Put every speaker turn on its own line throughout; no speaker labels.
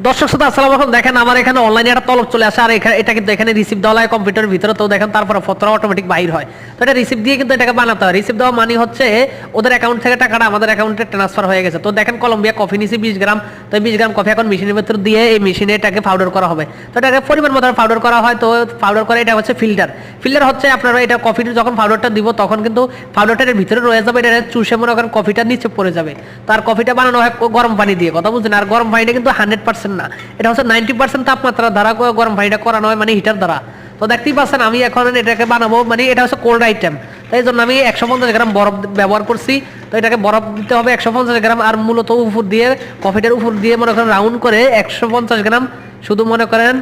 দর্শক শ্রোতা আসসালামু আলাইকুম। দেখেন আমার এখানে অনলাইনে একটা তলব চলে আসে, আর এটা কিন্তু এখানে রিসিভ দেওয়া হয় কম্পিউটারের ভিতরে। তো দেখেন তারপরে ফটো অটোমেটিক বাইর হয়। তো এটা রিসিভ দিয়ে কিন্তু এটাকে বানাতে হয়। রিসিভ দেওয়া মানে হচ্ছে ওদের অ্যাকাউন্ট থেকে টাকাটা আমাদের অ্যাকাউন্টে ট্রান্সফার হয়ে গেছে। তো দেখেন কলম্বিয়া কফি নিছি 20 গ্রাম। তো 20 গ্রাম কফি এখন মেশিনের ভিতর দিয়ে এই মেশিনে এটাকে পাউডার করা হবে। তো এটাকে পরিমাণ মতো পাউডার করা হয়। তো পাউডার করে এটা হচ্ছে ফিল্টার। ফিল্টার হচ্ছে আপনারা এটা কফির যখন পাউডারটা দিব তখন কিন্তু পাউডারটার ভিতরে রয়ে যাবে, এটা চুষে মনে করেন কফিটা নিচে পড়ে যাবে। তার কফিটা বানানো হয় গরম পানি দিয়ে, কথা বুঝছেন? আর গরম পানিটা কিন্তু 100% না, এটা হচ্ছে 90% তাপমাত্রা দ্বারা গরম পানিটা করানো হয়, মানে হিটার দ্বারা। তো দেখতেই পাচ্ছেন আমি এখন এটাকে বানাবো, মানে এটা হচ্ছে কোল্ড আইটেম। তাই জন্য আমি 150 গ্রাম বরফ ব্যবহার করছি। তো এটাকে বরফ দিতে হবে 150 গ্রাম। আর মূলত উপর দিয়ে কফিটার উপর দিয়ে মনে করেন রাউন্ড করে 150 গ্রাম শুধু মনে করেন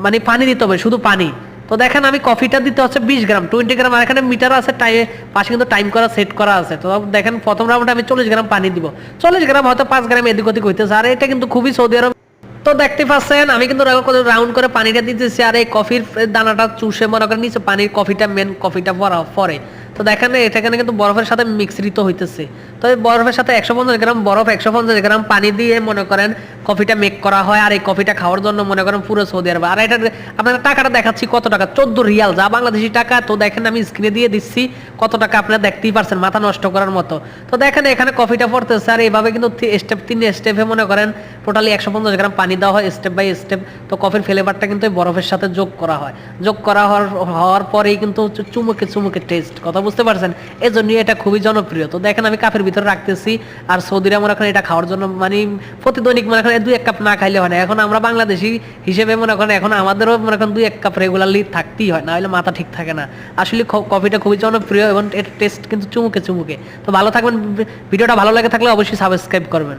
মানে পানি দিতে হবে, শুধু পানি। তো দেখেন আমি কফিটা দিতে হচ্ছে 20 গ্রাম 20 গ্রাম। আর এখানে মিটার আছে, পাশে কিন্তু টাইম করা সেট করা আছে। তো দেখেন প্রথম রাউন্ডে আমি 40 গ্রাম পানি দিব। 40 গ্রাম হয়তো 5 গ্রাম এদিক ওদিক হইতেছে। আর এটা কিন্তু খুবই সৌদি আরব। তো দেখতে পাচ্ছেন আমি কিন্তু রাউন্ড করে পানিটা দিতেছি, আর এই কফির দানাটা চুষে মনে করেন নিচে পানির কফিটা মেন কফিটা পরে। তো দেখেন এখানে কিন্তু বরফের সাথে মিশ্রিত হইতেছে। তো এই বরফের সাথে 150 গ্রাম বরফ 150 গ্রাম পানি দিয়ে মনে করেন কফিটা মেক করা হয়। আর এই কফিটা খাওয়ার জন্য মনে করেন পুরো সৌদি আরব। আর এটা আপনার টাকাটা দেখাচ্ছি কত টাকা, 14 রিয়াল, যা বাংলাদেশি টাকা। তো দেখেন আমি স্ক্রিনে দিয়ে দিচ্ছি কত টাকা, আপনারা দেখতেই পারছেন, মাথা নষ্ট করার মতো। তো দেখেন এখানে কফিটা পড়তেছে, আর এইভাবে কিন্তু তিন স্টেপে মনে করেন টোটালি 150 গ্রাম পানি দেওয়া হয় স্টেপ বাই স্টেপ। তো কফির ফ্লেভারটা কিন্তু বরফের সাথে যোগ করা হয়। যোগ করা হওয়ার পরেই কিন্তু চুমুকে চুমুকে টেস্ট, কথা বুঝতে পারছেন? এই জন্যই এটা খুবই জনপ্রিয়। তো দেখেন আমি কাপের ভিতরে রাখতেছি, আর সৌদিরা মনে করেন এটা খাওয়ার জন্য মানে প্রতিদৈনিক মনে করেন 2-1 কাপ না খাইলে হয় না। এখন আমরা বাংলাদেশি হিসেবে মনে করেন এখন আমাদেরও মনে করেন 2-1 কাপ রেগুলারলি থাকতেই হয়, না হলে মাথা ঠিক থাকে না। আসলে কফিটা খুবই জনপ্রিয় এবং এর টেস্ট কিন্তু চুমুকে চুমুকে। তো ভালো থাকবেন, ভিডিওটা ভালো লাগে থাকলে অবশ্যই সাবস্ক্রাইব করবেন।